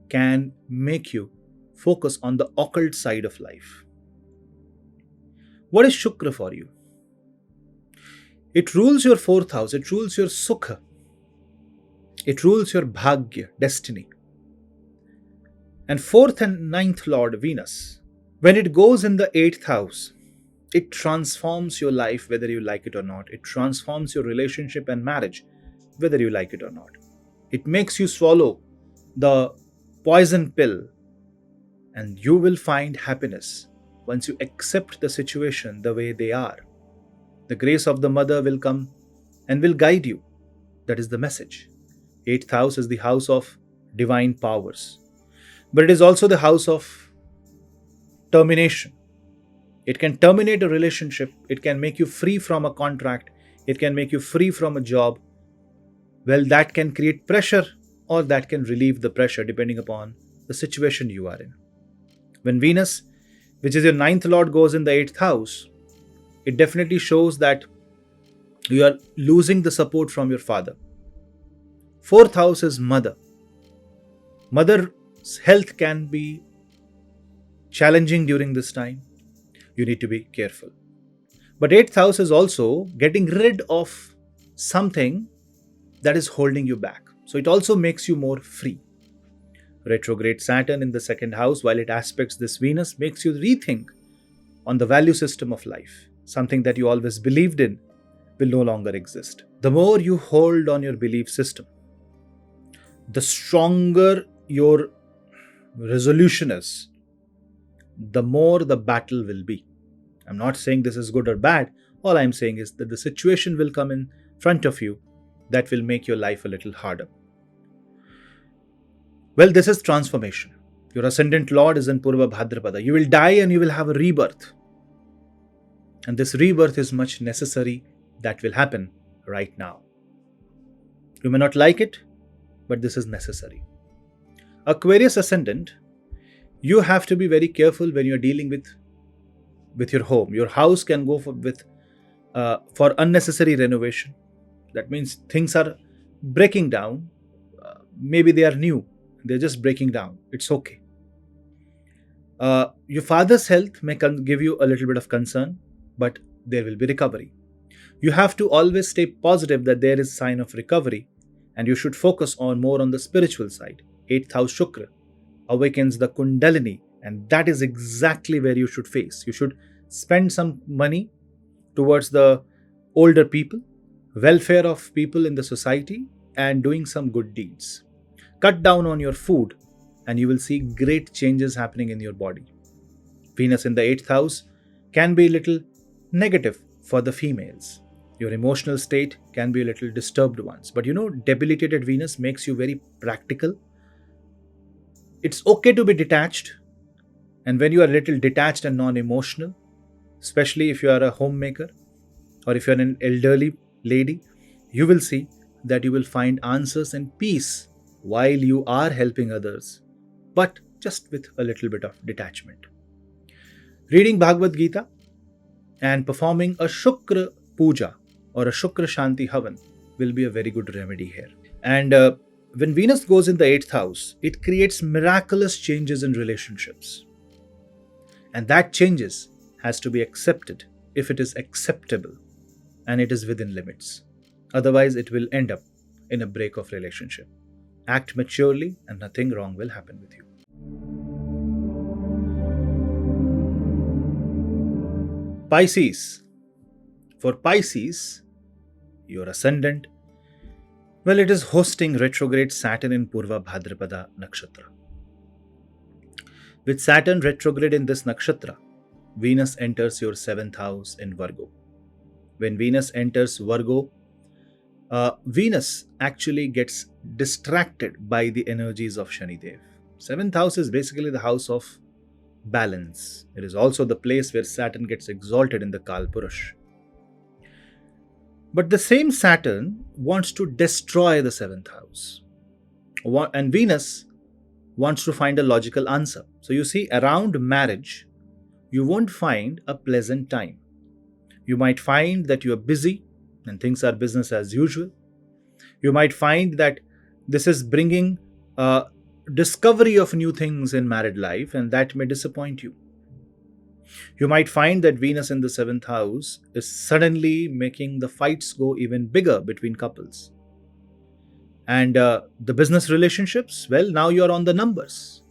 can make you focus on the occult side of life. What is Shukra for you? It rules your 4th house, it rules your Sukha. It rules your Bhagya, destiny. And fourth and ninth Lord, Venus. When it goes in the 8th house, it transforms your life whether you like it or not. It transforms your relationship and marriage whether you like it or not. It makes you swallow the poison pill, and you will find happiness once you accept the situation the way they are. The grace of the mother will come and will guide you. That is the message. 8th house is the house of divine powers, but it is also the house of termination. It can terminate a relationship, it can make you free from a contract, it can make you free from a job. Well, that can create pressure or that can relieve the pressure depending upon the situation you are in. When Venus, which is your 9th lord, goes in the 8th house, it definitely shows that you are losing the support from your father. 4th house is mother. Mother's health can be challenging during this time. You need to be careful. But 8th house is also getting rid of something that is holding you back. So it also makes you more free. Retrograde Saturn in the 2nd house, while it aspects this Venus, makes you rethink on the value system of life. Something that you always believed in will no longer exist. The more you hold on your belief system, the stronger your resolution is, the more the battle will be. I'm not saying this is good or bad. All I'm saying is that the situation will come in front of you that will make your life a little harder. Well, this is transformation. Your ascendant lord is in Purva Bhadrapada. You will die and you will have a rebirth. And this rebirth is much necessary. That will happen right now. You may not like it, but this is necessary. Aquarius ascendant, you have to be very careful when you're dealing with your home. Your house can go for unnecessary renovation. That means things are breaking down. Maybe they are new. They're just breaking down. It's okay. Your father's health may give you a little bit of concern, but there will be recovery. You have to always stay positive that there is a sign of recovery, and you should focus more on the spiritual side. 8th house Shukra awakens the Kundalini, and that is exactly where you should face. You should spend some money towards the older people, welfare of people in the society, and doing some good deeds. Cut down on your food and you will see great changes happening in your body. Venus in the 8th house can be a little negative for the females. Your emotional state can be a little disturbed once. But debilitated Venus makes you very practical. It's okay to be detached. And when you are a little detached and non-emotional, especially if you are a homemaker or if you're an elderly lady, you will see that you will find answers and peace while you are helping others, but just with a little bit of detachment. Reading Bhagavad Gita and performing a Shukra Puja or a Shukra Shanti Havan will be a very good remedy here. And when Venus goes in the 8th house, it creates miraculous changes in relationships. And that changes has to be accepted if it is acceptable and it is within limits. Otherwise, it will end up in a break of relationship. Act maturely and nothing wrong will happen with you. Pisces. For Pisces, your ascendant, well, it is hosting retrograde Saturn in Purva Bhadrapada Nakshatra. With Saturn retrograde in this nakshatra, Venus enters your 7th house in Virgo. When Venus enters Virgo, Venus actually gets distracted by the energies of Shanidev. 7th house is basically the house of balance. It is also the place where Saturn gets exalted in the Kal Purush. But the same Saturn wants to destroy the 7th house. And Venus wants to find a logical answer. So you see, around marriage, you won't find a pleasant time. You might find that you are busy and things are business as usual. You might find that this is bringing a discovery of new things in married life, and that may disappoint you. You might find that Venus in the 7th house is suddenly making the fights go even bigger between couples. And the business relationships, well, now you're on the numbers.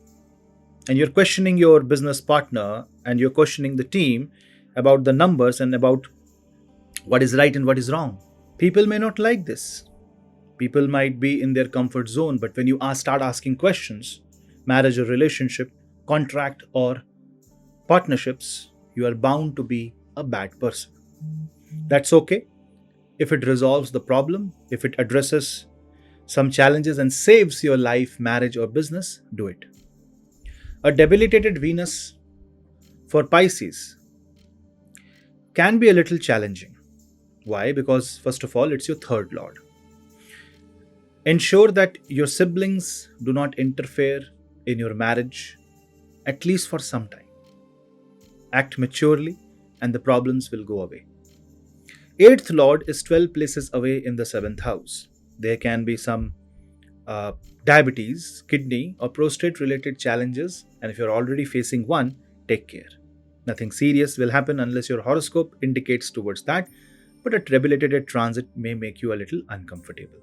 And you're questioning your business partner and you're questioning the team about the numbers and about what is right and what is wrong. People may not like this. People might be in their comfort zone, but when you start asking questions, marriage or relationship, contract or partnerships, you are bound to be a bad person. That's okay. If it resolves the problem, if it addresses some challenges and saves your life, marriage, or business, do it. A debilitated Venus for Pisces can be a little challenging. Why? Because, first of all, it's your third lord. Ensure that your siblings do not interfere in your marriage, at least for some time. Act maturely, and the problems will go away. 8th Lord is 12 places away in the 7th house. There can be some diabetes, kidney, or prostate related challenges, and if you're already facing one, take care. Nothing serious will happen unless your horoscope indicates towards that, but a debilitated transit may make you a little uncomfortable.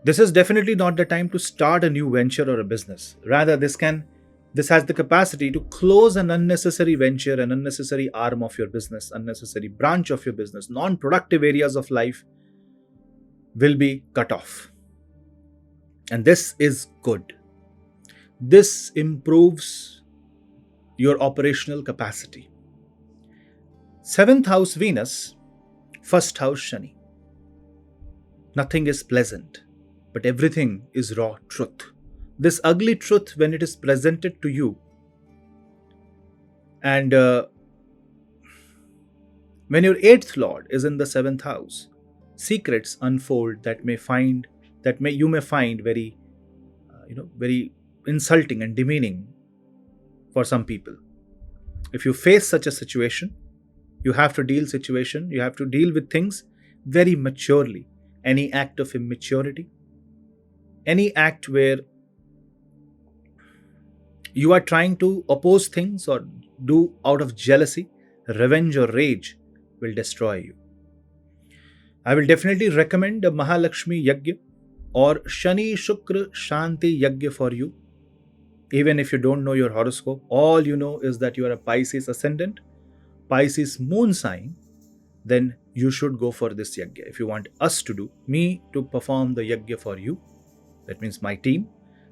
This is definitely not the time to start a new venture or a business. Rather, this has the capacity to close an unnecessary venture, an unnecessary arm of your business, unnecessary branch of your business. Non-productive areas of life will be cut off. And this is good. This improves your operational capacity. 7th house Venus, 1st house Shani. Nothing is pleasant, but everything is raw truth. This ugly truth, when it is presented to you, and when your 8th lord is in the 7th house, secrets unfold that you may find very very insulting and demeaning for some people. If you face such a situation, you have to deal with things very maturely. Any act of immaturity, any act where you are trying to oppose things or do out of jealousy, revenge or rage will destroy you. I will definitely recommend a Mahalakshmi Yagya or Shani Shukra Shanti Yagya for you. Even if you don't know your horoscope, all you know is that you are a Pisces ascendant, Pisces moon sign, then you should go for this Yagya. If you want me to perform the Yagya for you, that means my team,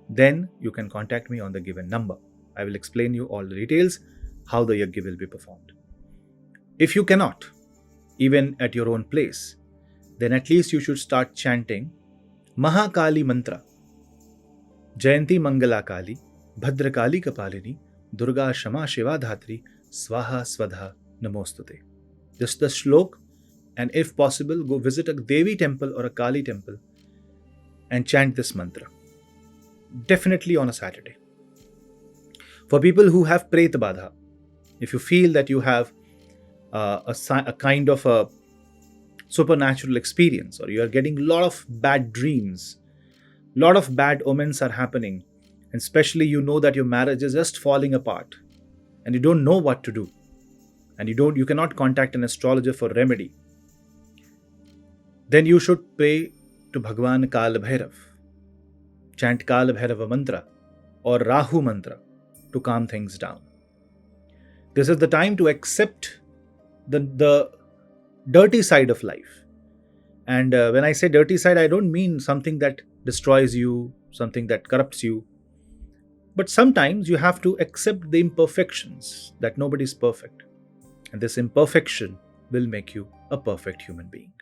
then you can contact me on the given number. I will explain you all the details, how the Yagya will be performed. If you cannot, even at your own place, then at least you should start chanting Mahakali mantra. Jayanti Mangala Kali, Bhadrakali Kapalini, Durga Shama Shiva Dhatri, Swaha Swadha Namostute. Just the shlok, and if possible, go visit a Devi temple or a Kali temple and chant this mantra. Definitely on a Saturday. For people who have Preta Badha, if you feel that you have a kind of a supernatural experience, or you are getting a lot of bad dreams, a lot of bad omens are happening, and especially you know that your marriage is just falling apart and you don't know what to do, and you cannot contact an astrologer for remedy, then you should pray to Bhagwan Kal Bhairav. Chant Kal Bhairava mantra or Rahu mantra to calm things down. This is the time to accept the dirty side of life. And when I say dirty side, I don't mean something that destroys you, something that corrupts you. But sometimes you have to accept the imperfections, that nobody is perfect. And this imperfection will make you a perfect human being.